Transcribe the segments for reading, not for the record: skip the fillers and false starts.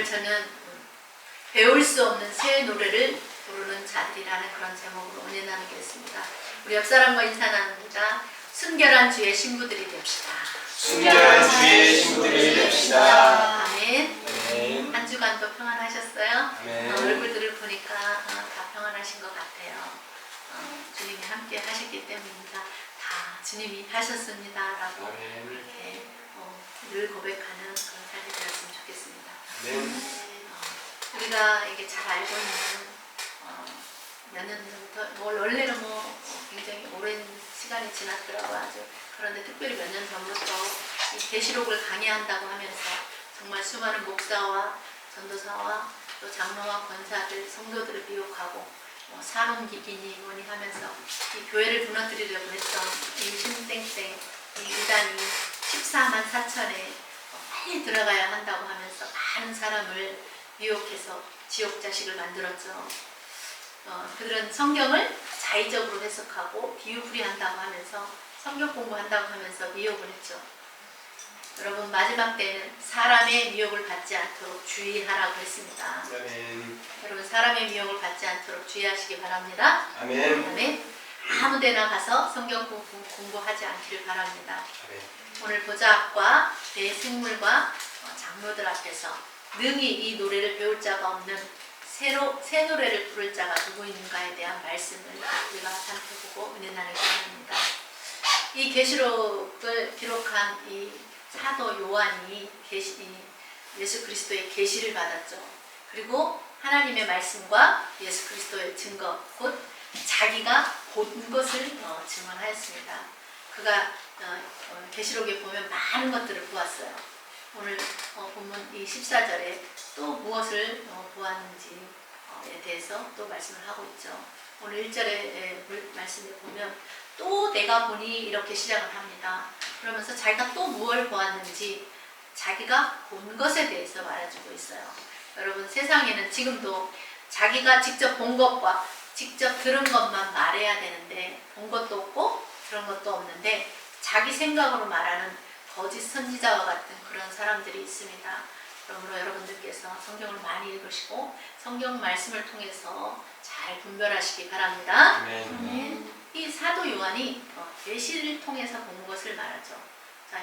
오늘 저는 배울 수 없는 새 노래를 부르는 자들이라는 그런 제목으로 은혜 나누겠습니다. 우리 옆 사람과 인사 나눕니다. 순결한 주의 신부들이 됩시다. 순결한 주의 신부들이 됩시다. 아멘. 네. 한 주간도 평안하셨어요? 아멘. 얼굴들을 보니까 다 평안하신 것 같아요. 주님이 함께 하셨기 때문입니다. 다 주님이 하셨습니다라고 이렇게 늘 고백하는 그런 삶이 되었으면 좋겠습니다. 네. 우리가 이게 잘 알고 있는 몇 년 전부터 원래는 굉장히 오랜 시간이 지났더라고요. 아주. 그런데 특별히 몇 년 전부터 이 계시록을 강의한다고 하면서 정말 수많은 목사와 전도사와 또 장로와 권사들, 성도들을 비옥하고 산업기기니 뭐니 하면서 이 교회를 무너뜨리려고 했던 이 신땡땡 이 이단이 14만 4천에 빨리 들어가야 한다고 하면서 많은 사람을 미혹해서 지옥 자식을 만들었죠. 그들은 성경을 자의적으로 해석하고 비유풀이한다고 하면서 성경 공부한다고 하면서 미혹을 했죠. 여러분 마지막 때는 사람의 미혹을 받지 않도록 주의하라고 했습니다. 아멘. 여러분 사람의 미혹을 받지 않도록 주의하시기 바랍니다. 아멘. 아멘. 아무 데나 가서 성경 공부하지 않기를 바랍니다. 아멘. 오늘 보좌학과 대생물과 장로들 앞에서 능히 이 노래를 배울 자가 없는 새 노래를 부를 자가 누구 있는가에 대한 말씀을 우리가 살펴보고 은혜 나누기 원합니다. 이 계시록을 기록한 이 사도 요한이 예수 그리스도의 계시를 받았죠. 그리고 하나님의 말씀과 예수 그리스도의 증거, 곧 자기가 본 것을 증언하였습니다. 그가 계시록에 보면 많은 것들을 보았어요. 오늘 본문 이 14절에 또 무엇을 보았는지에 대해서 또 말씀을 하고 있죠. 오늘 1절의 말씀에 보면 또 내가 보니 이렇게 시작을 합니다. 그러면서 자기가 또 무엇을 보았는지 자기가 본 것에 대해서 말해주고 있어요. 여러분 세상에는 지금도 자기가 직접 본 것과 직접 들은 것만 말해야 되는데 본 것도 없고 들은 것도 없는데 자기 생각으로 말하는 거짓 선지자와 같은 그런 사람들이 있습니다. 그러므로 여러분들께서 성경을 많이 읽으시고 성경 말씀을 통해서 잘 분별하시기 바랍니다. 아멘. 이 사도 요한이 계시를 통해서 본 것을 말하죠. 자,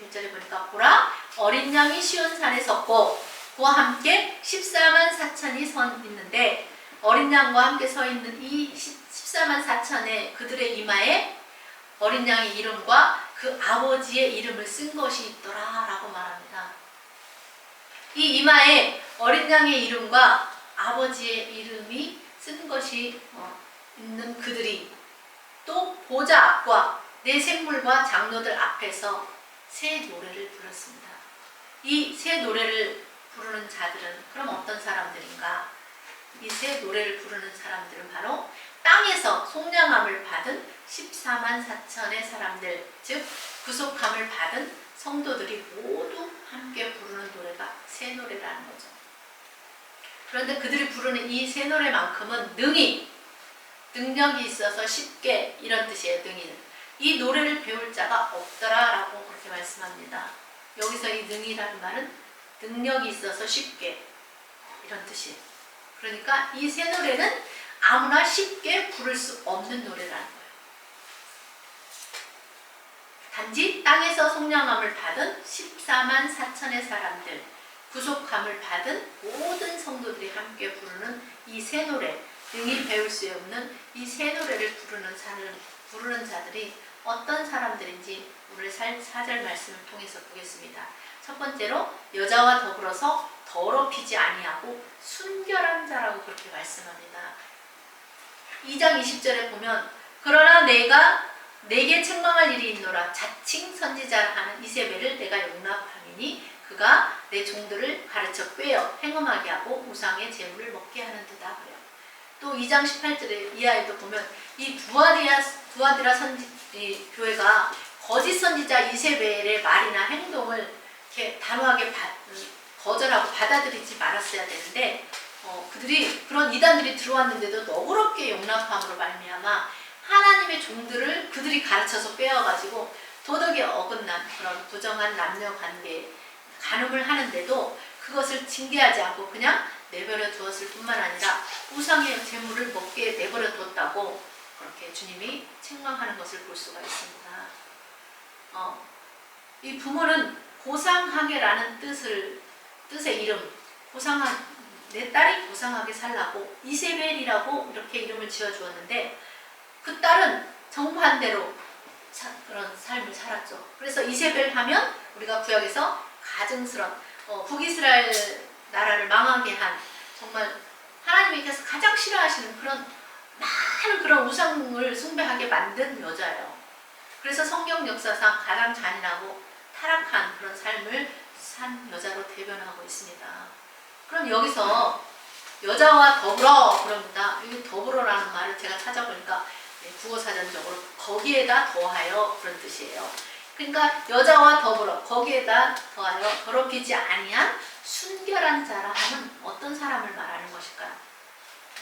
1절에 보니까 보라 어린 양이 시온 산에 섰고 그와 함께 14만 4천이 서 있는데 어린 양과 함께 서 있는 이 14만 4천의 그들의 이마에 어린 양의 이름과 그 아버지의 이름을 쓴 것이 있더라 라고 말합니다. 이 이마에 어린 양의 이름과 아버지의 이름이 쓴 것이 있는 그들이 또 보좌 앞과 내 생물과 장로들 앞에서 새 노래를 불렀습니다. 이 새 노래를 부르는 자들은 그럼 어떤 사람들인가? 이 새 노래를 부르는 사람들은 바로 땅에서 속량함을 받은 14만 4천의 사람들, 즉 구속함을 받은 성도들이 모두 함께 부르는 노래가 새 노래라는 거죠. 그런데 그들이 부르는 이 새 노래만큼은 능력이 있어서 쉽게 이런 뜻이에요. 능히는 이 노래를 배울 자가 없더라라고 그렇게 말씀합니다. 여기서 이 능이라는 말은 능력이 있어서 쉽게 이런 뜻이에요. 그러니까 이 새 노래는 아무나 쉽게 부를 수 없는 노래라는 거예요. 단지 땅에서 속량함을 받은 14만 4천의 사람들, 구속함을 받은 모든 성도들이 함께 부르는 이 새 노래, 능히 배울 수 없는 이 새 노래를 부르는 자들이 어떤 사람들인지 오늘 4절 말씀을 통해서 보겠습니다. 첫 번째로 여자와 더불어서 더럽히지 아니하고 순결한 자라고 그렇게 말씀합니다. 2장 20절에 보면 그러나 내가 내게 책망할 일이 있노라 자칭 선지자라 하는 이세벨을 내가 용납함이니 그가 내 종들을 가르쳐 꿰어 행음하게 하고 우상의 제물을 먹게 하는 듯하 그래요. 또 2장 18절에 이하에도 보면 이 두아디라 교회가 거짓 선지자 이세벨의 말이나 행동을 이렇게 단호하게 거절하고 받아들이지 말았어야 되는데 그들이 그런 이단들이 들어왔는데도 너그럽게 용납함으로 말미암아 하나님의 종들을 그들이 가르쳐서 빼어가지고 도덕에 어긋난 그런 부정한 남녀 관계에 간음을 하는데도 그것을 징계하지 않고 그냥 내버려 두었을 뿐만 아니라 우상의 재물을 먹게 내버려 두었다고 그렇게 주님이 책망하는 것을 볼 수가 있습니다. 이 부모는 고상하게라는 뜻의 이름, 내 딸이 고상하게 살라고 이세벨이라고 이렇게 이름을 지어 주었는데 그 딸은 정반대로 그런 삶을 살았죠. 그래서 이세벨 하면 우리가 구약에서 가증스러운 북이스라엘 나라를 망하게 한 정말 하나님께서 가장 싫어하시는 그런 많은 그런 우상을 숭배하게 만든 여자예요. 그래서 성경 역사상 가장 잔인하고 타락한 그런 삶을 산 여자로 대변하고 있습니다. 그럼 여기서 여자와 더불어 그럽니다. 이 더불어라는 말을 제가 찾아보니까 국어사전적으로 거기에다 더하여 그런 뜻이에요. 그러니까 여자와 더불어 거기에다 더하여 더럽히지 아니한 순결한 자라 하면 어떤 사람을 말하는 것일까요?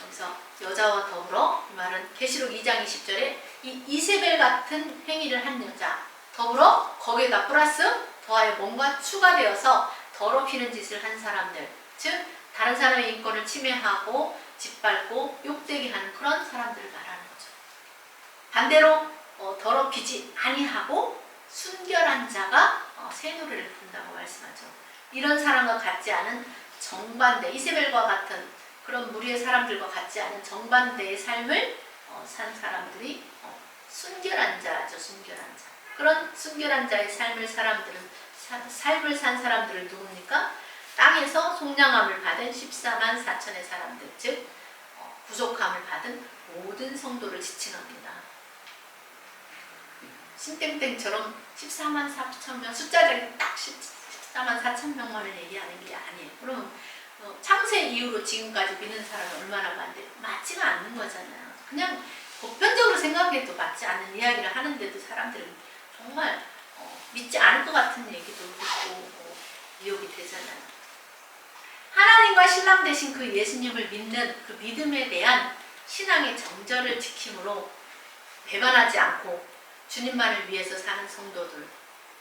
여기서 여자와 더불어 이 말은 계시록 2장 20절에 이 이세벨 같은 행위를 한 여자 더불어 거기에다 플러스 더하여 뭔가 추가되어서 더럽히는 짓을 한 사람들, 즉 다른 사람의 인권을 침해하고 짓밟고 욕되게 하는 그런 사람들을 말하는 거죠. 반대로 더럽히지 아니하고 순결한 자가 새 노래를 부른다고 말씀하죠. 이런 사람과 같지 않은 정반대, 이세벨과 같은 그런 무리의 사람들과 같지 않은 정반대의 삶을 산 사람들이 순결한 자죠. 순결한 자. 그런 순결한 자의 삶을 산 사람들을 누굽니까? 땅에서 속량함을 받은 14만 4천의 사람들, 즉 구속함을 받은 모든 성도를 지칭합니다. 신땡땡처럼 14만 4천 명, 숫자적인 딱 14만 4천 명만을 얘기하는 게 아니에요. 그럼 창세 이후로 지금까지 믿는 사람이 얼마나 많은데 맞지가 않는 거잖아요. 그냥 보편적으로 생각해도 맞지 않는 이야기를 하는데도 사람들은 정말 믿지 않을 것 같은 얘기도 듣고 미혹이 되잖아요. 하나님과 신랑 되신 그 예수님을 믿는 그 믿음에 대한 신앙의 정절을 지킴으로 배반하지 않고 주님만을 위해서 사는 성도들,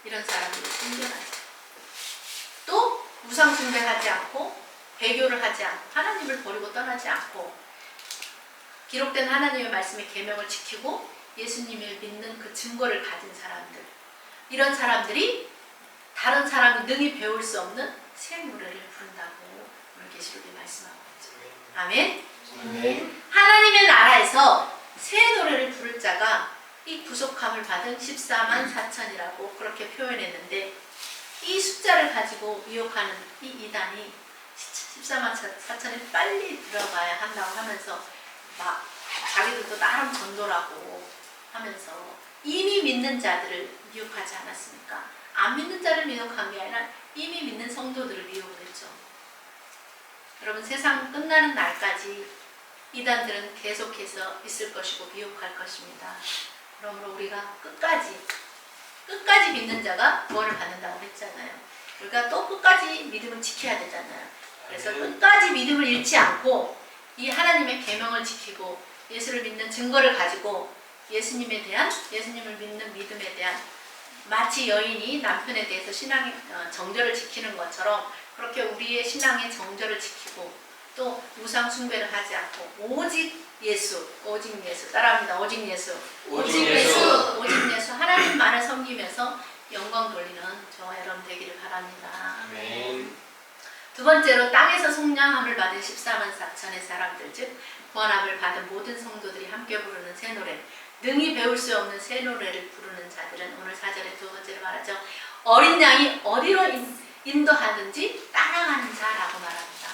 이런 사람들이 순결하죠. 또 우상 숭배하지 않고 배교를 하지 않고 하나님을 버리고 떠나지 않고 기록된 하나님의 말씀의 계명을 지키고 예수님을 믿는 그 증거를 가진 사람들, 이런 사람들이 다른 사람이 능히 배울 수 없는 새 노래를 부른다고 오늘 계시록에 말씀하고 있죠. 아멘. 아멘. 하나님의 나라에서 새 노래를 부를 자가 이 구속함을 받은 14만 4천이라고 그렇게 표현했는데, 이 숫자를 가지고 미혹하는 이 이단이 14만 4천이 빨리 들어가야 한다고 하면서 막 자기들도 나름 전도라고 하면서 이미 믿는 자들을 미혹하지 않았습니까? 안 믿는 자를 미혹한 게 아니라 이미 믿는 성도들을 미혹을 했죠. 여러분, 세상 끝나는 날까지 이단들은 계속해서 있을 것이고 미혹할 것입니다. 그러므로 우리가 끝까지 믿는 자가 구원을 받는다고 했잖아요. 우리가 또 끝까지 믿음을 지켜야 되잖아요. 그래서 끝까지 믿음을 잃지 않고 이 하나님의 계명을 지키고 예수를 믿는 증거를 가지고 예수님을 믿는 믿음에 대한, 마치 여인이 남편에 대해서 신앙의 정절을 지키는 것처럼 그렇게 우리의 신앙의 정절을 지키고 또 우상 숭배를 하지 않고 오직 예수 따라합니다. 오직 예수 하나님만을 섬기면서 영광 돌리는 저와 여러분 되기를 바랍니다. 아멘. 두 번째로 땅에서 속량함을 받은 14만 4천의 사람들, 즉 구원함을 받은 모든 성도들이 함께 부르는 새 노래, 능히 배울 수 없는 새 노래를 부르는 자들은 오늘 4절에 두 번째로 말하죠. 어린 양이 어디로 인도하든지 따라가는 자라고 말합니다.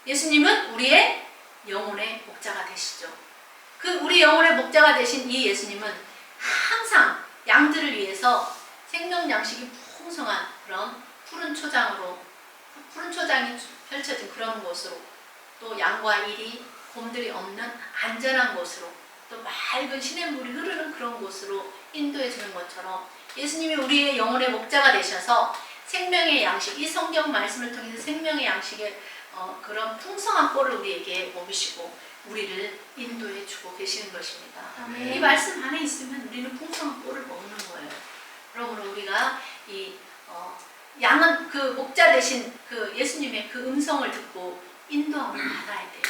예수님은 우리의 영혼의 목자가 되시죠. 그 우리 영혼의 목자가 되신 이 예수님은 항상 양들을 위해서 생명 양식이 풍성한 그런 푸른 초장이 펼쳐진 그런 곳으로, 또 양과 이리 곰들이 없는 안전한 곳으로, 또 맑은 시냇물이 흐르는 그런 곳으로 인도해 주는 것처럼 예수님이 우리의 영혼의 목자가 되셔서 생명의 양식, 이 성경 말씀을 통해서 생명의 양식의 그런 풍성한 꼴을 우리에게 먹이시고 우리를 인도해 주고 계시는 것입니다. 아멘. 이 말씀 안에 있으면 우리는 풍성한 꼴을 먹는 거예요. 그러므로 우리가 이 양은 그 목자 대신 그 예수님의 그 음성을 듣고 인도함을 받아야 돼요.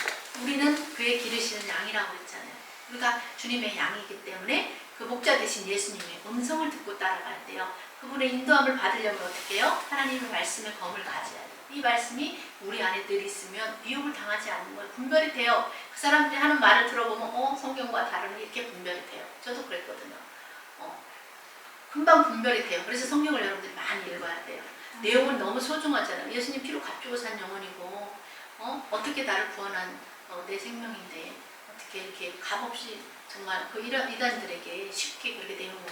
우리는 그의 기르시는 양이라고 했잖아요. 우리가 주님의 양이기 때문에 그 목자 대신 예수님의 음성을 듣고 따라가야 돼요. 그분의 인도함을 받으려면 어떻게 해요? 하나님의 말씀에 검을 가져야 돼요. 이 말씀이 우리 안에 늘 있으면 미혹을 당하지 않는 거예요. 분별이 돼요. 그 사람들이 하는 말을 들어보면 성경과 다르니 이렇게 분별이 돼요. 저도 그랬거든요. 금방 분별이 돼요. 그래서 성경을 여러분들이 많이 읽어야 돼요. 내용은 너무 소중하잖아요. 예수님 피로 값주고 산 영혼이고 어떻게 나를 구원한 내 생명인데 어떻게 이렇게 값없이 정말 그 이단들에게 쉽게 그렇게 내용은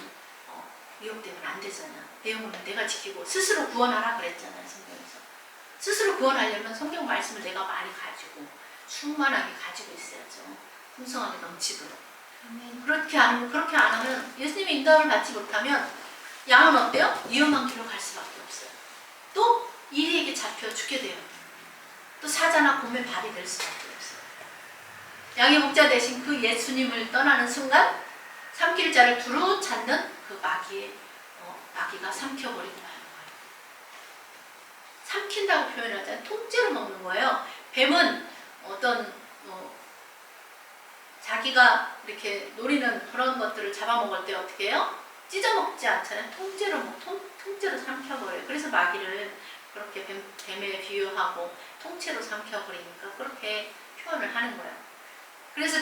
미혹되면 안 되잖아요. 내용은 내가 지키고 스스로 구원하라 그랬잖아요. 성경에서. 스스로 구원하려면 성경 말씀을 내가 많이 가지고 충만하게 가지고 있어야죠. 풍성하게 넘치도록. 그렇게 안 하면 예수님의 인도함을 받지 못하면 양은 어때요? 위험한 길로 갈 수밖에 없어요. 또 이리에게 잡혀 죽게 돼요. 또 사자나 곰의 밥이 될 수밖에 없어요. 양의 목자 대신 그 예수님을 떠나는 순간 삼킬 자를 두루 찾는 그 마귀가 삼켜버리고 마는 거예요. 삼킨다고 표현하잖아요. 통째로 먹는 거예요. 뱀은 어떤 자기가 이렇게 노리는 그런 것들을 잡아먹을 때 어떻게 해요? 찢어먹지 않잖아요. 통째로 삼켜버려요. 그래서 마귀를 그렇게 뱀에 비유하고 통째로 삼켜버리니까 그렇게 표현을 하는 거예요. 그래서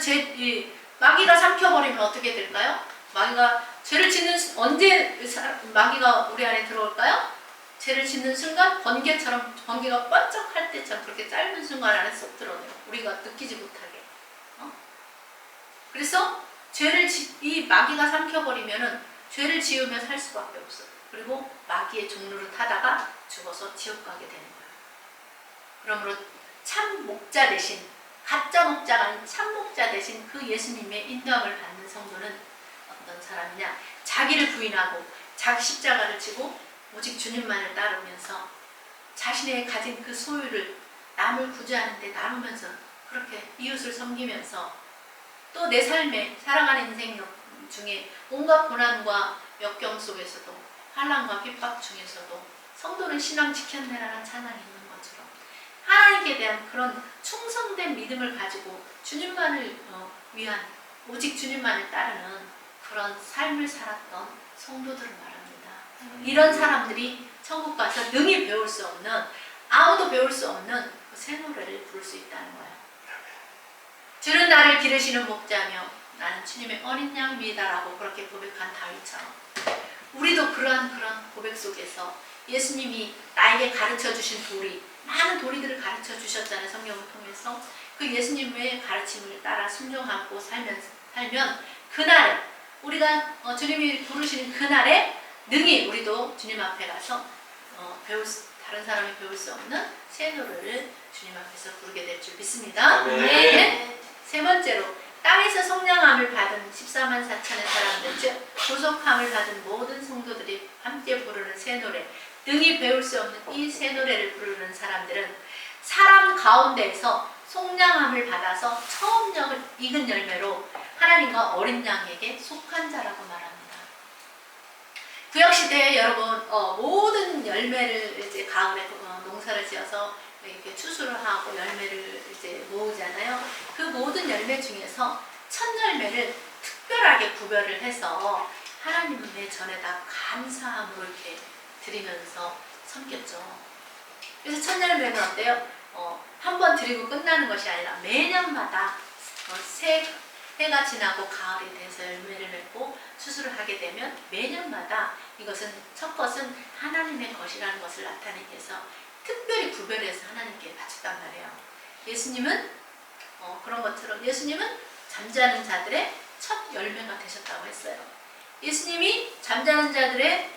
마귀가 삼켜버리면 어떻게 될까요? 마귀가 죄를 짓는 언제 마귀가 우리 안에 들어올까요? 죄를 짓는 순간 번개가 번쩍할 때처럼 그렇게 짧은 순간 안에 쏙 들어오네요. 우리가 느끼지 못하게. 그래서 이 마귀가 삼켜버리면은 죄를 지으며 살 수밖에 없어요. 그리고 마귀의 종로를 타다가 죽어서 지옥 가게 되는 거예요. 그러므로 참 목자 대신 가짜 목자가 아닌 참 목자 대신 그 예수님의 인도함을 받는 성도는 어떤 사람이냐? 자기를 부인하고 자기 십자가를 지고 오직 주님만을 따르면서 자신의 가진 그 소유를 남을 구제하는 데 나누면서 그렇게 이웃을 섬기면서 또 내 삶에 살아가는 인생 중에 온갖 고난과 역경 속에서도 환난과 핍박 중에서도 성도는 신앙 지켰네라는 찬양이 있는 것처럼 하나님께 대한 그런 충성된 믿음을 가지고 주님만을 위한 오직 주님만을 따르는 그런 삶을 살았던 성도들을 말합니다. 이런 사람들이 천국 가서 능히 배울 수 없는 아무도 배울 수 없는 그 새 노래를 부를 수 있다는 거예요. 주는 나를 기르시는 목자며 나는 주님의 어린 양이다라고 그렇게 고백한 다윗처럼 우리도 그런 고백 속에서 예수님이 나에게 가르쳐 주신 도리, 많은 도리들을 가르쳐 주셨잖아요. 성경을 통해서 그 예수님의 가르침을 따라 순종하고 살면 그날에 우리가 주님이 부르시는 그날에 능히 우리도 주님 앞에 가서 다른 사람이 배울 수 없는 새 노래를 주님 앞에서 부르게 될 줄 믿습니다. 네. 세 번째로 땅에서 성령함을 받은 14만 4천의 사람들, 즉 구속함을 받은 모든 성도들이 함께 부르는 새 노래, 능히 배울 수 없는 이 새 노래를 부르는 사람들은 사람 가운데에서 속량함을 받아서 처음 익은 열매로 하나님과 어린 양에게 속한 자라고 말합니다. 구약시대에 여러분 모든 열매를 이제 가을에 농사를 지어서 이렇게 추수를 하고 열매를 이제 모으잖아요. 그 모든 열매 중에서 첫 열매를 특별하게 구별을 해서 하나님의 전에다 감사함으로 이렇게 드리면서 섬겼죠. 그래서 첫 열매는 어때요? 한 번 드리고 끝나는 것이 아니라 매년마다 해가 지나고 가을이 돼서 열매를 맺고 추수를 하게 되면 매년마다 첫 것은 하나님의 것이라는 것을 나타내기 위해서 특별히 구별해서 하나님께 바쳤단 말이에요. 예수님은 그런 것처럼 예수님은 잠자는 자들의 첫 열매가 되셨다고 했어요. 예수님이 잠자는 자들의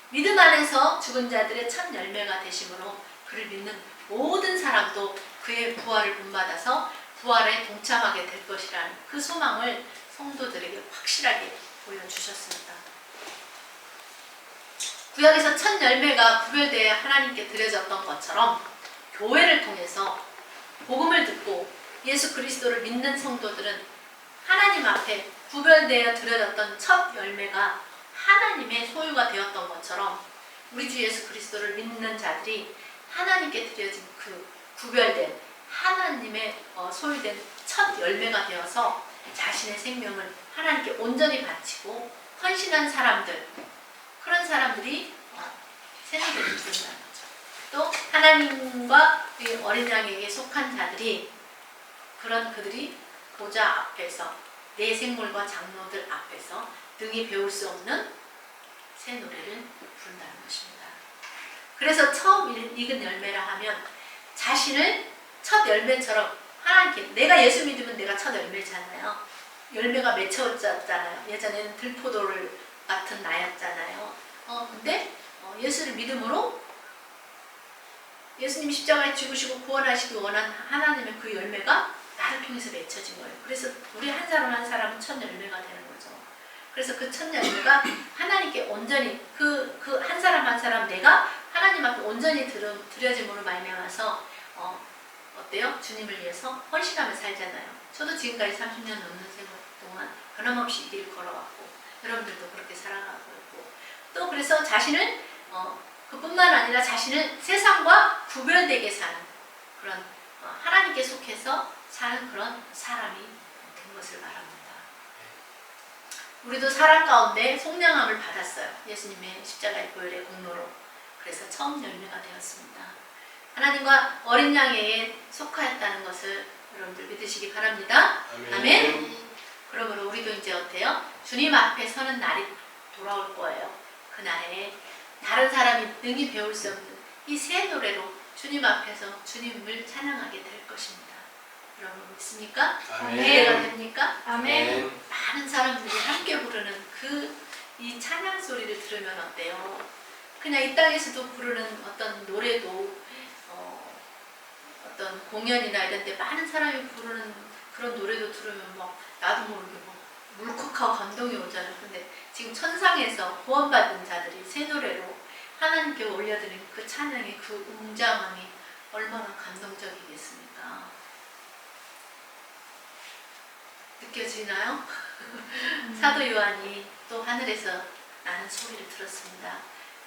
믿음 안에서 죽은 자들의 첫 열매가 되심으로 그를 믿는 모든 사람도 그의 부활을 본받아서 부활에 동참하게 될 것이라는 그 소망을 성도들에게 확실하게 보여주셨습니다. 구약에서 첫 열매가 구별되어 하나님께 드려졌던 것처럼 교회를 통해서 복음을 듣고 예수 그리스도를 믿는 성도들은 하나님 앞에 구별되어 드려졌던 첫 열매가 하나님의 소유가 되었던 것처럼 우리 주 예수 그리스도를 믿는 자들이 하나님께 드려진 그 구별된 하나님의 소유된 첫 열매가 되어서 자신의 생명을 하나님께 온전히 바치고 헌신한 사람들, 그런 사람들이 새노래를 부른다는 거죠. 또 하나님과 어린 양에게 속한 자들이 그들이 보좌 앞에서 내 생물과 장로들 앞에서 능히 배울 수 없는 새 노래를 부른다는 것입니다. 그래서 처음 익은 열매라 하면 자신을 첫 열매처럼 하나님께, 내가 예수 믿으면 내가 첫 열매잖아요. 열매가 맺혀졌잖아요. 예전에는 들포도를 같은 나였잖아요. 근데 예수를 믿음으로 예수님이 십자가에 죽으시고 구원하시기 원한 하나님의 그 열매가 나를 통해서 맺혀진 거예요. 그래서 우리 한 사람 한 사람은 첫 열매가 되는 거죠. 그래서 그 첫 열매가 하나님께 온전히 그 한 사람 한 사람 내가 하나님 앞에 온전히 드려짐으로 말미암아서 어때요? 주님을 위해서 헌신하며 살잖아요. 저도 지금까지 30년 넘는 생활 동안 변함없이 이 길을 걸어왔고 여러분들도 그렇게 살아가고 있고 또 그래서 자신을 그뿐만 아니라 자신을 세상과 구별되게 사는 그런 하나님께 속해서 사는 그런 사람이 된 것을 말합니다. 우리도 사람 가운데 속량함을 받았어요. 예수님의 십자가의 보혈의 공로로. 그래서 처음 열매가 되었습니다. 하나님과 어린 양에게 속하였다는 것을 여러분들 믿으시기 바랍니다. 아멘. 그러므로 우리도 이제 어때요? 주님 앞에 서는 날이 돌아올 거예요. 그날에 다른 사람이 능히 배울 수 없는 이 새 노래로 주님 앞에서 주님을 찬양하게 될 것입니다. 여러분 믿습니까? 이해가 됩니까? 아멘. 많은 사람들이 함께 부르는 이 찬양 소리를 들으면 어때요? 그냥 이 땅에서도 부르는 어떤 노래도 어떤 공연이나 이런 데 많은 사람이 부르는 그런 노래도 들으면 막 나도 모르게 막 물컥하고 감동이 오잖아요. 근데 지금 천상에서 구원받은 자들이 새 노래로 하나님께 올려드린 그 찬양의 그 웅장함이 얼마나 감동적이겠습니까? 느껴지나요? 사도 요한이 또 하늘에서 나는 소리를 들었습니다.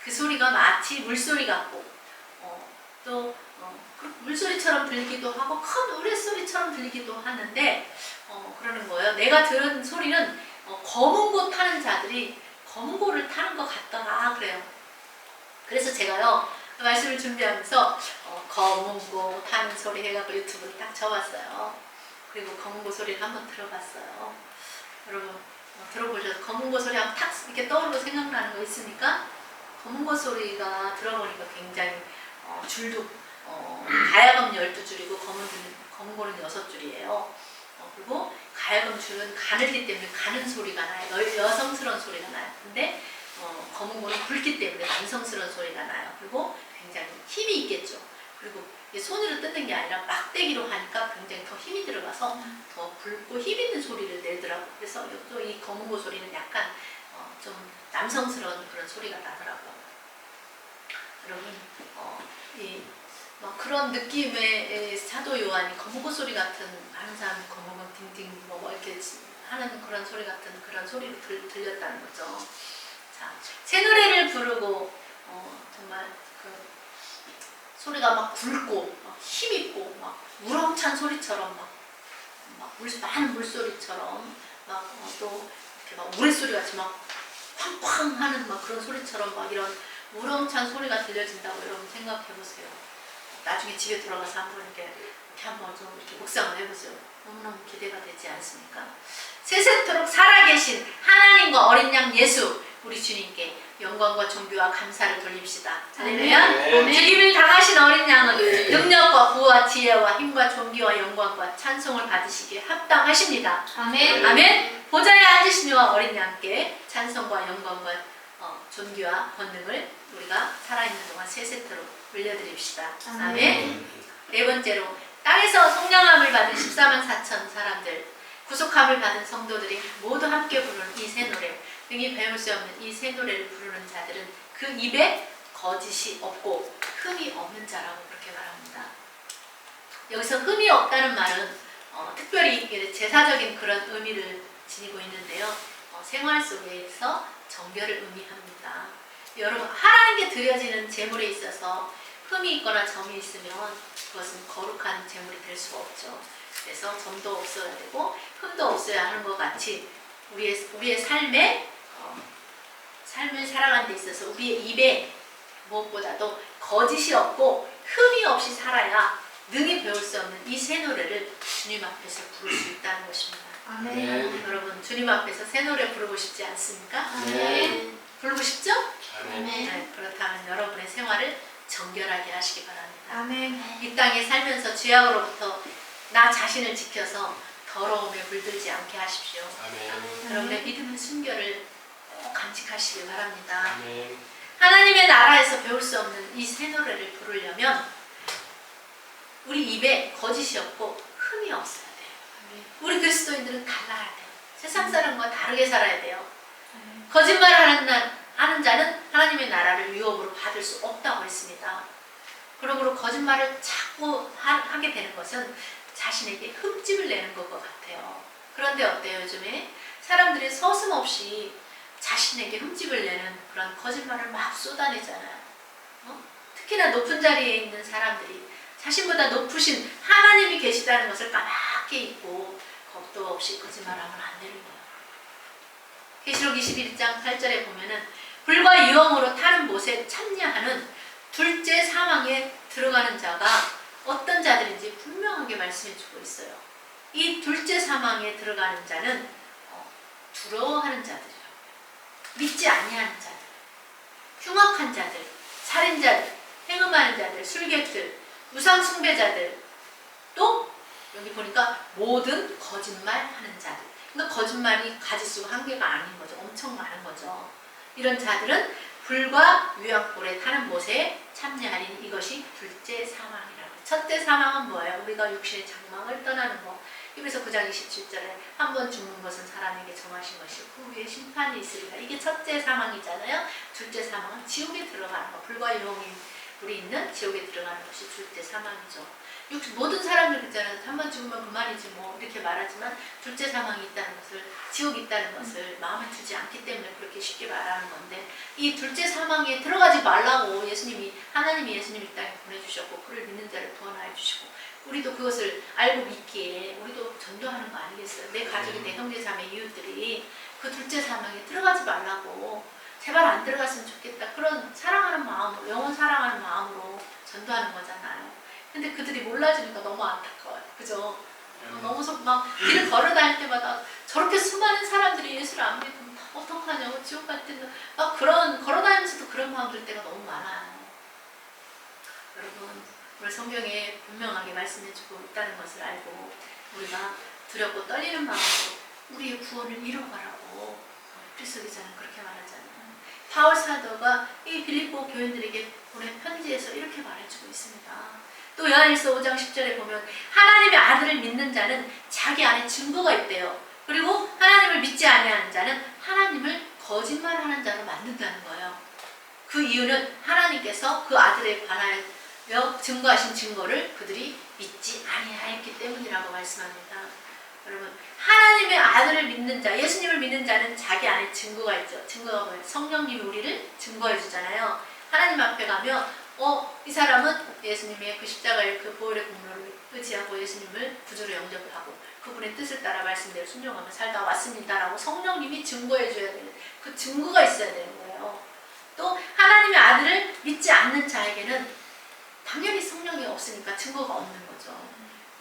그 소리가 마치 물소리 같고 또 물소리처럼 들리기도 하고 큰 우레소리처럼 들리기도 하는데 그러는 거예요. 내가 들은 소리는 검은 고 타는 자들이 검은 고를 타는 것 같더라 그래요. 그래서 제가요 말씀을 준비하면서 검은 고 타는 소리 해갖고 유튜브를 딱 쳐봤어요. 그리고 검은 고 소리를 한번 들어봤어요. 여러분 들어보셔서 검은 고 소리 하면 탁 이렇게 떠오르고 생각나는 거 있습니까? 검은 고 소리가 들어보니까 굉장히 줄도 가야금 12줄이고 검은 고는 6줄이에요. 그리고 가야금 줄은 가늘기 때문에 가는 소리가 나요. 여성스러운 소리가 나요. 근데 검은 고는 굵기 때문에 남성스러운 소리가 나요. 그리고 굉장히 힘이 있겠죠. 그리고 손으로 뜯는 게 아니라 막대기로 하니까 굉장히 더 힘이 들어가서 더 굵고 힘 있는 소리를 내더라고요. 그래서 또 이 검은 고 소리는 약간 좀 남성스러운 그런 소리가 나더라고요. 여러분 그런 느낌의 사도 요한이 검은 고 소리 같은 많은 사람이 검은 고 딩딩 뭐 이렇게 하는 그런 소리 같은 그런 소리로 들렸다는 거죠. 자, 새 노래를 부르고 정말 그 소리가 막 굵고 막 힘있고 막 우렁찬 소리처럼 많은 물소리처럼 또 이렇게 막 우레소리 같이 막 쾅쾅 하는 막 그런 소리처럼 막 이런 우렁찬 소리가 들려진다고 여러분 생각해 보세요. 나중에 집에 들어가서 한번 이렇게 한번 좀 이렇게 묵상을 해보세요. 너무너무 기대가 되지 않습니까? 세세토록 살아계신 하나님과 어린 양 예수 우리 주님께 영광과 존귀와 감사를 돌립시다. 할렐루야. 죽임을 당하신 어린 양은 능력과 부와 지혜와 힘과 존귀와 영광과 찬송을 받으시기에 합당하십니다. 아멘. 아멘. 보좌에 앉으신 이와 어린 양께 찬송과 영광과 존귀와 권능을 우리가 살아있는 동안 세세토록 올려드립시다. 아멘. 네 번째로 땅에서 속량함을 받은 14만 4천 사람들, 구속함을 받은 성도들이 모두 함께 부르는 이 새 노래, 능히 배울 수 없는 이 새 노래를 부르는 자들은 그 입에 거짓이 없고 흠이 없는 자라고 그렇게 말합니다. 여기서 흠이 없다는 말은 특별히 제사적인 그런 의미를 지니고 있는데요. 생활 속에서 정결을 의미합니다. 여러분 하나님 선하게 드려지는 제물에 있어서 흠이 있거나 점이 있으면 그것은 거룩한 제물이 될 수가 없죠. 그래서 점도 없어야 되고 흠도 없어야 하는 것 같이 우리의 삶을 살아가는 데 있어서 우리의 입에 무엇보다도 거짓이 없고 흠이 없이 살아야 능히 배울 수 없는 이 새 노래를 주님 앞에서 부를 수 있다는 것입니다. 아멘. 여러분 주님 앞에서 새 노래 부르고 싶지 않습니까? 아멘. 부르고 싶죠? 아멘. 네, 그렇다면 여러분의 생활을 정결하게 하시기 바랍니다. 아멘. 이 땅에 살면서 죄악으로부터 나 자신을 지켜서 더러움에 물들지 않게 하십시오. 아멘. 여러분의 믿음의 순결을 꼭 간직하시기 바랍니다. 아멘. 하나님의 나라에서 배울 수 없는 이 새 노래를 부르려면 우리 입에 거짓이 없고 흠이 없어야 돼요. 우리 그리스도인들은 달라야 돼요. 세상 사람과 다르게 살아야 돼요. 거짓말하는 자는 하나님의 나라를 유업으로 받을 수 없다고 했습니다. 그러므로 거짓말을 자꾸 하게 되는 것은 자신에게 흠집을 내는 것 같아요. 그런데 어때요? 요즘에 사람들이 서슴없이 자신에게 흠집을 내는 그런 거짓말을 막 쏟아내잖아요. 특히나 높은 자리에 있는 사람들이 자신보다 높으신 하나님이 계시다는 것을 까맣게 잊고 겁도 없이 거짓말하면 안 되는 거예요. 계시록 21장 8절에 보면은 불과 유황으로 타는 못에 참여하는 둘째 사망에 들어가는 자가 어떤 자들인지 분명하게 말씀해 주고 있어요. 이 둘째 사망에 들어가는 자는 두려워하는 자들이라고요. 믿지 아니하는 자들, 흉악한 자들, 살인자들, 행음하는 자들, 술객들, 우상숭배자들, 또 여기 보니까 모든 거짓말하는 자들. 그러니까 거짓말이 가지수가 한계가 아닌 거죠. 엄청 많은 거죠. 이런 자들은 불과 유황불에 타는 못에 참여하리니 이것이 둘째 사망이라고. 첫째 사망은 뭐예요? 우리가 육신의 장막을 떠나는 거. 히브리서 9장 27절에 한 번 죽는 것은 사람에게 정하신 것이고 그 후에 심판이 있으리라. 이게 첫째 사망이잖아요. 둘째 사망은 지옥에 들어가는 거. 불과 유황이 불이 있는 지옥에 들어가는 것이 둘째 사망이죠. 모든 사람들 있잖아요. 한 번 죽으면 그만이지 뭐 이렇게 말하지만 둘째 사망이 있다는 것을, 지옥이 있다는 것을 마음에 두지 않기 때문에 그렇게 쉽게 말하는 건데, 이 둘째 사망에 들어가지 말라고 하나님이 예수님이 이 땅에 보내주셨고 그를 믿는 자를 구원하여 주시고 우리도 그것을 알고 믿기에 우리도 전도하는 거 아니겠어요? 내 가족이, 내 형제 자매 이웃들이 그 둘째 사망에 들어가지 말라고, 제발 안 들어갔으면 좋겠다, 그런 사랑하는 마음으로, 영혼 사랑하는 마음으로 전도하는 거잖아요. 근데 그들이 몰라주니까 너무 안타까워요. 그죠? 너무 막 길을 걸어 다닐 때마다 저렇게 수많은 사람들이 예수를 안 믿으면 어떡하냐고, 지옥 갈 때는 막 그런, 걸어 다니면서도 그런 마음 들 때가 너무 많아요. 여러분, 오늘 성경에 분명하게 말씀해주고 있다는 것을 알고 우리가 두렵고 떨리는 마음으로 우리의 구원을 이뤄가라고 그리스도기자는 그렇게 말하잖아요. 바울 사도가 이 빌립보 교인들에게 보낸 편지에서 이렇게 말해주고 있습니다. 또 요한일서 5장 10절에 보면 하나님의 아들을 믿는 자는 자기 안에 증거가 있대요. 그리고 하나님을 믿지 아니하는 자는 하나님을 거짓말하는 자로 만든다는 거예요. 그 이유는 하나님께서 그 아들에 관하여 증거하신 증거를 그들이 믿지 아니하였기 때문이라고 말씀합니다. 여러분, 하나님의 아들을 믿는 자, 예수님을 믿는 자는 자기 안에 증거가 있죠. 증거가 뭐예요? 성령님이 우리를 증거해 주잖아요. 하나님 앞에 가면 이 사람은 예수님의 그 십자가의 그 보혈의 공로를 의지하고 예수님을 구주로 영접하고 그분의 뜻을 따라 말씀대로 순종하며 살다 왔습니다라고 성령님이 증거해 줘야 되는, 그 증거가 있어야 되는 거예요. 또 하나님의 아들을 믿지 않는 자에게는 당연히 성령이 없으니까 증거가 없는 거죠.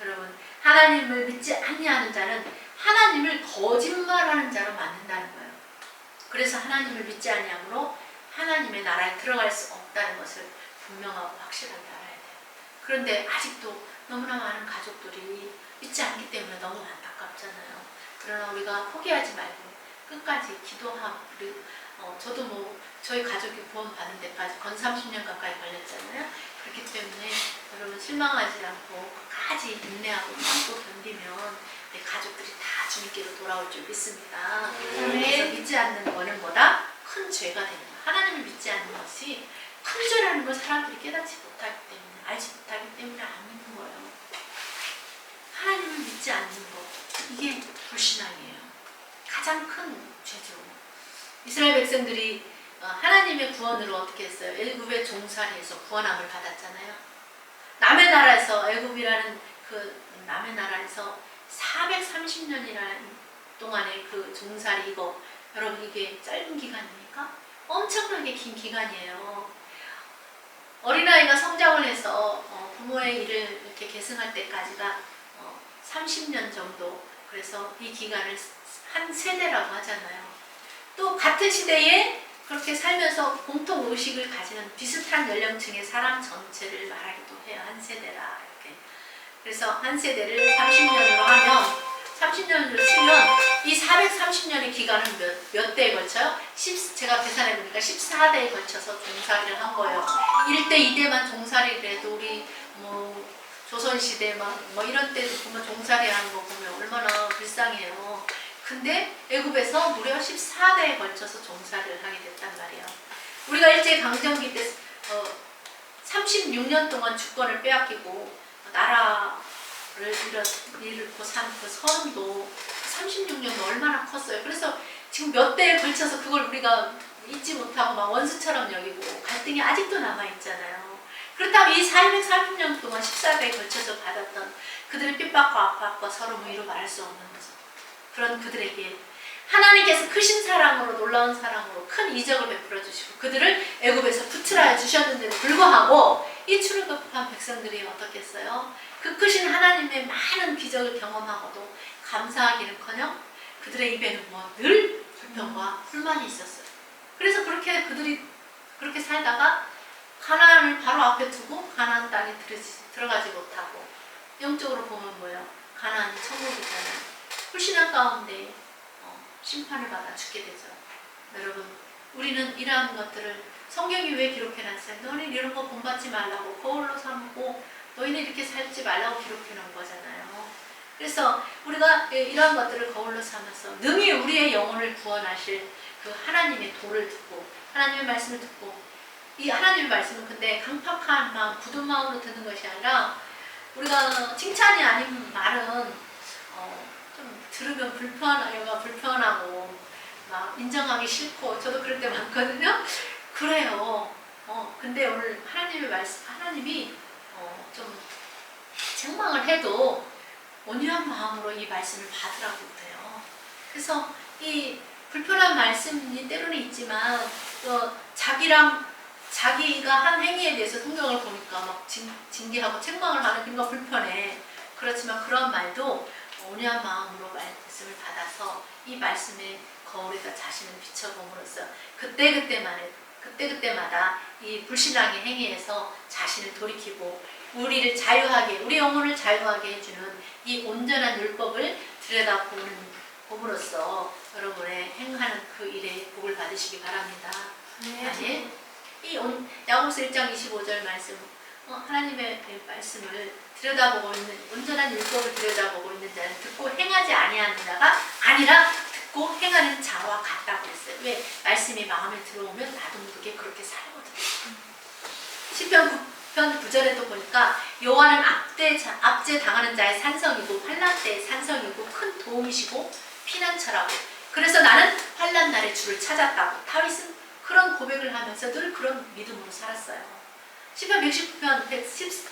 여러분, 하나님을 믿지 아니하는 자는 하나님을 거짓말하는 자로 만든다는 거예요. 그래서 하나님을 믿지 아니함으로 하나님의 나라에 들어갈 수 없다는 것을 분명하고 확실하게 알아야 돼요. 그런데 아직도 너무나 많은 가족들이 믿지 않기 때문에 너무 안타깝잖아요. 그러나 우리가 포기하지 말고 끝까지 기도하고, 저도 저희 가족이 구원 받는 데까지 건 30년 가까이 걸렸잖아요. 그렇기 때문에 여러분 실망하지 않고 끝까지 인내하고 참고 견디면 내 가족들이 다 주님께로 돌아올 줄 믿습니다. 그래서 믿지 않는 거는 뭐다? 큰 죄가 됩니다. 하나님을 믿지 않는 것이 큰 죄라는 걸 사람들이 깨닫지 못하기 때문에, 알지 못하기 때문에 안 믿는 거예요. 하나님을 믿지 않는 것, 이게 불신앙이에요. 가장 큰 죄죠. 이스라엘 백성들이 하나님의 구원으로 어떻게 했어요? 애굽의 종살이에서 구원함을 받았잖아요. 남의 나라에서 애굽이라는 그 남의 나라에서 430년이라는 동안의 그 종살이 이거 여러분 이게 짧은 기간입니까? 엄청나게 긴 기간이에요. 어린아이가 성장을 해서 부모의 일을 이렇게 계승할 때까지가 30년 정도. 그래서 이 기간을 한 세대라고 하잖아요. 또 같은 시대에 그렇게 살면서 공통 의식을 가지는 비슷한 연령층의 사람 전체를 말하기도 해요. 한 세대라 이렇게. 그래서 한 세대를 30년으로 하면 30년으로 치면 이 430년의 기간은 몇 대에 걸쳐요? 제가 계산해 보니까 14대에 걸쳐서 종살이를 한 거예요. 1대, 2대만 종살이를 해도 우리 뭐 조선시대 뭐 이런 때도 보면 종살이 하는 거 보면 얼마나 불쌍해요. 근데 애굽에서 무려 14대에 걸쳐서 종살이를 하게 됐단 말이에요. 우리가 일제강점기 때 36년 동안 주권을 빼앗기고 나라를 잃고 산 그 선도 36년도 얼마나 컸어요. 그래서 지금 몇 대에 걸쳐서 그걸 우리가 잊지 못하고 막 원수처럼 여기고 갈등이 아직도 남아있잖아요. 그렇다면 이 430년 동안 14대에 걸쳐서 받았던 그들의 핍박과 압박과 서로 위로 말할 수 없는 거죠. 그런 그들에게 하나님께서 크신 사랑으로 놀라운 사랑으로 큰 이적을 베풀어 주시고 그들을 애굽에서 붙들어 주셨는데도 불구하고 이 출애굽한 백성들이 어떻겠어요? 그 크신 하나님의 많은 기적을 경험하고도 감사하기는커녕 그들의 입에는 늘 불평과 불만이 있었어요. 그래서 그들이 그렇게 살다가 가나안을 바로 앞에 두고 가나안 땅에 들어가지 못하고 영적으로 보면 뭐예요? 가나안이 천국이잖아요. 불신앙 가운데 심판을 받아 죽게 되죠. 여러분, 우리는 이러한 것들을 성경이 왜 기록해놨어요? 너희는 이런 거 본받지 말라고 거울로 삼고 너희는 이렇게 살지 말라고 기록해놓은 거잖아요. 그래서 우리가 이러한 것들을 거울로 삼아서 능히 우리의 영혼을 구원하실 그 하나님의 도를 듣고 하나님의 말씀을 듣고 이 하나님의 말씀은 근데 강팍한 마음, 굳은 마음으로 듣는 것이 아니라 우리가 칭찬이 아닌 말은 좀 들으면 불편하고 막 인정하기 싫고 저도 그럴 때 많거든요. 그래요. 근데 오늘 하나님의 말씀, 하나님이 좀 책망을 해도 온유한 마음으로 이 말씀을 받으라고 그래요. 그래서 이 불편한 말씀이 때로는 있지만 자기가 한 행위에 대해서 성경을 보니까 막 징계하고 책망을 하는 그런 거 불편해. 그렇지만 그런 말도 온유한 마음으로 말씀을 받아서 이 말씀의 거울에다 자신을 비춰봄으로써 그때마다 이 불신앙의 행위에서 자신을 돌이키고 우리를 자유하게, 우리 영혼을 자유하게 해주는 이 온전한 율법을 들여다봄으로써 여러분의 행하는 그 일에 복을 받으시기 바랍니다. 네. 이 야고보서 1장 25절 말씀, 하나님의 말씀을 들여다보고 있는, 온전한 율법을 들여다보고 있는 자는 듣고 행하지 아니하는 자가 아니라 듣고 행하는 자와 같다고 했어요. 왜? 말씀이 마음에 들어오면 나도 모르게 그렇게 살거든요. 시편 9편 9절에도 보니까 여호와는 압제 당하는 자의 산성이고 환난 때의 산성이고 큰 도움이시고 피난처라고. 그래서 나는 환난 날에 주를 찾았다고. 다윗은 그런 고백을 하면서 늘 그런 믿음으로 살았어요. 시편 119편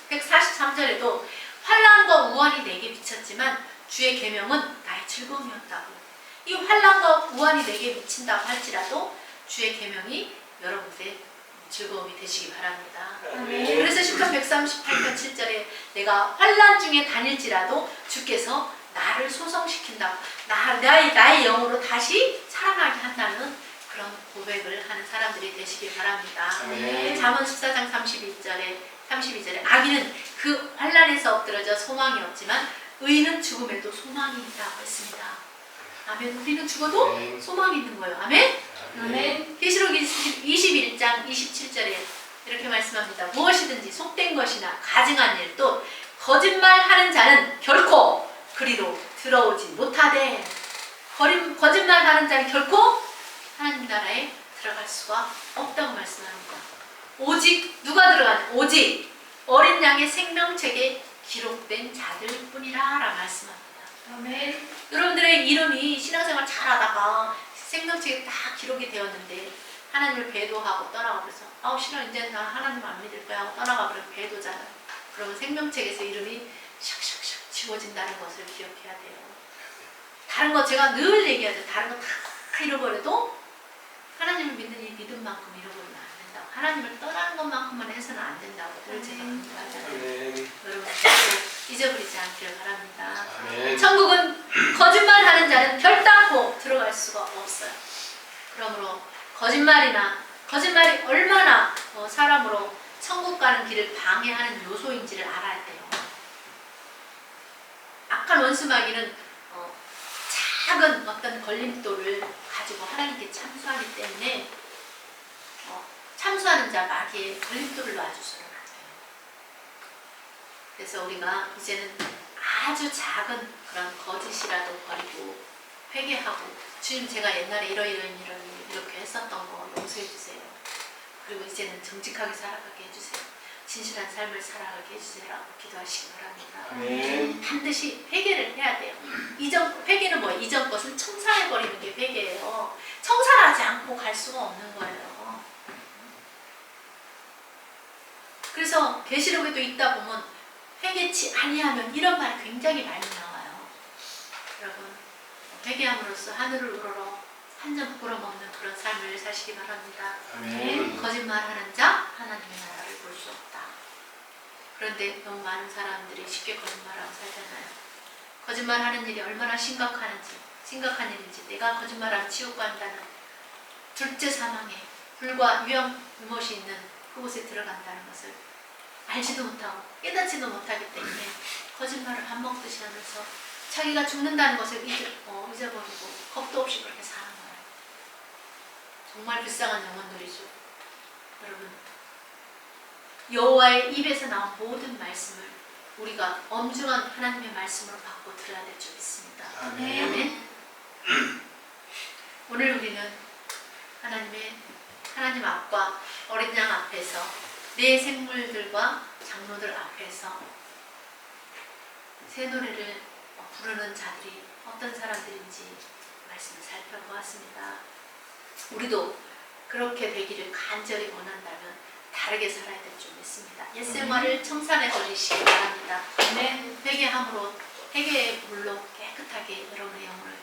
143절에도 환난과 우환이 내게 비쳤지만 주의 계명은 나의 즐거움이었다고. 이 환난과 우환이 내게 미친다고 할지라도 주의 계명이 여러분들의 즐거움이 되시기 바랍니다. 아멘. 그래서 시편 138편 7절에 내가 환난 중에 다닐지라도 주께서 나를 소성시킨다고. 나의 영으로 다시 살아나게 한다는 그런 고백을 하는 사람들이 되시길 바랍니다. 아멘. 잠언 14장 32절에 악인은 그 환난에서 엎드러져 소망이 없지만 의인은 죽음에도 소망이 있다고 했습니다. 아멘. 우리는 죽어도 아멘. 소망이 있는 거예요. 아멘. 아멘. 계시록 21장 27절에 이렇게 말씀합니다. 무엇이든지 속된 것이나 가증한 일 또 거짓말하는 자는 결코 그리로 들어오지 못하되. 거짓말하는 자는 결코 하나님 나라에 들어갈 수가 없다고 말씀합니다. 오직 누가 들어가냐? 오직 어린 양의 생명책에 기록된 자들 뿐이라 라 말씀합니다. 아멘. 여러분들의 이름이 신앙생활 잘하다가 생명책에 다 기록이 되었는데 하나님을 배도하고 떠나가 버려서 아우 싫어 이제 나 하나님 안 믿을 거야 하고 떠나가 버려 배도잖아. 그러면 생명책에서 이름이 샥샥샥 지워진다는 것을 기억해야 돼요. 다른 거 제가 늘 얘기하죠. 다른 거 다 잃어버려도 하나님을 믿는 이 믿음만큼 잃어버리면 안 된다고. 하나님을 떠나는 것만큼만 해서는 안 된다고 늘 제가 강조하잖아요. 아멘. 여러분 절대 잊어버리지 않기를 바랍니다. 아멘. 천국은 거짓말하는 자는 결단코 들어갈 수가 없어요. 그러므로 거짓말이 얼마나 사람으로 천국 가는 길을 방해하는 요소인지를 알아야 돼요. 악한 원수마귀는 작은 어떤 걸림돌을 가지고 하나님께 참수하기 때문에 참수하는 자 마귀의 걸림돌을 놔줘서는 안 돼요. 그래서 우리가 이제는 아주 작은 그런 거짓이라도 버리고 회개하고 주님 제가 옛날에 이렇게 했었던 거 용서해 주세요. 그리고 이제는 정직하게 살아가게 해주세요. 진실한 삶을 살아가게 해주세요라고 기도하시기 바랍니다. 아멘. 반드시 회개를 해야 돼요. 회개는 뭐예요? 이전 것을 청산해버리는 게 회개예요. 청산하지 않고 갈 수가 없는 거예요. 그래서 계시록에도 있다 보면 회개치 아니하면 이런 말이 굉장히 많이 나와요. 여러분 회개함으로써 하늘을 우러러 한 점 부끄러먹는 그런 삶을 사시기 바랍니다. 아멘. 거짓말하는 자 하나님의 나라를 볼 수 없다. 그런데 너무 많은 사람들이 쉽게 거짓말하고 살잖아요. 거짓말하는 일이 얼마나 심각한 일인지 내가 거짓말하면 지옥 간다는 둘째 사망에 불과 유못이 있는 그곳에 들어간다는 것을 알지도 못하고 깨닫지도 못하기 때문에 거짓말을 밥 먹듯이 하면서 자기가 죽는다는 것을 잊어버리고 겁도 없이 그렇게 사는 거예요. 정말 불쌍한 영혼들이죠. 여러분 여호와의 입에서 나온 모든 말씀을 우리가 엄중한 하나님의 말씀으로 받고 들어야 될 줄 믿습니다. 아멘. 아멘. 오늘 우리는 하나님 앞과 어린 양 앞에서 내 생물들과 장로들 앞에서 새 노래를 부르는 자들이 어떤 사람들인지 말씀을 살펴보았습니다. 우리도 그렇게 되기를 간절히 원한다면 다르게 살아야 될 줄 믿습니다. 옛생활을 청산해 버리시기 바랍니다. 회개함으로 회개의 물로 깨끗하게 여러분의 영혼을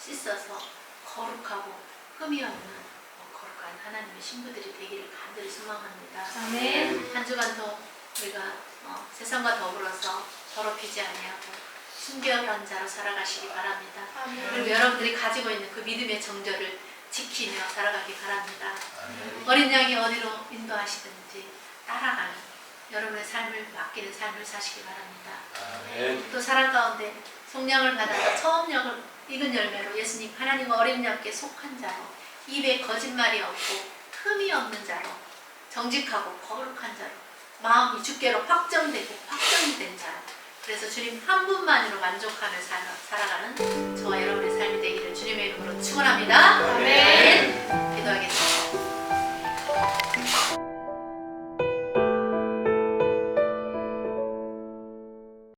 씻어서 거룩하고 흠이 없는 거룩한 하나님의 신부들이 되기를 간절히 소망합니다. 아멘. 한 주간도 우리가 세상과 더불어서 더럽히지 아니하고 순결한 자로 살아가시기 바랍니다. 그리고 여러분들이 가지고 있는 그 믿음의 정절을 지키며 살아가기 바랍니다. 아멘. 어린 양이 어디로 인도하시든지 따라가는 여러분의 삶을 맡기는 삶을 사시기 바랍니다. 아멘. 또 사랑 가운데 속량을 받아서 처음 익은 열매로 예수님 하나님과 어린 양께 속한 자로 입에 거짓말이 없고 흠이 없는 자로 정직하고 거룩한 자로 마음이 주께로 확정되고 확정이 된 자로 그래서 주님 한 분만으로 만족하며 살아가는 저와 여러분의 삶이 되기를 주님의 이름으로 축원합니다. 아멘. 기도하겠습니다.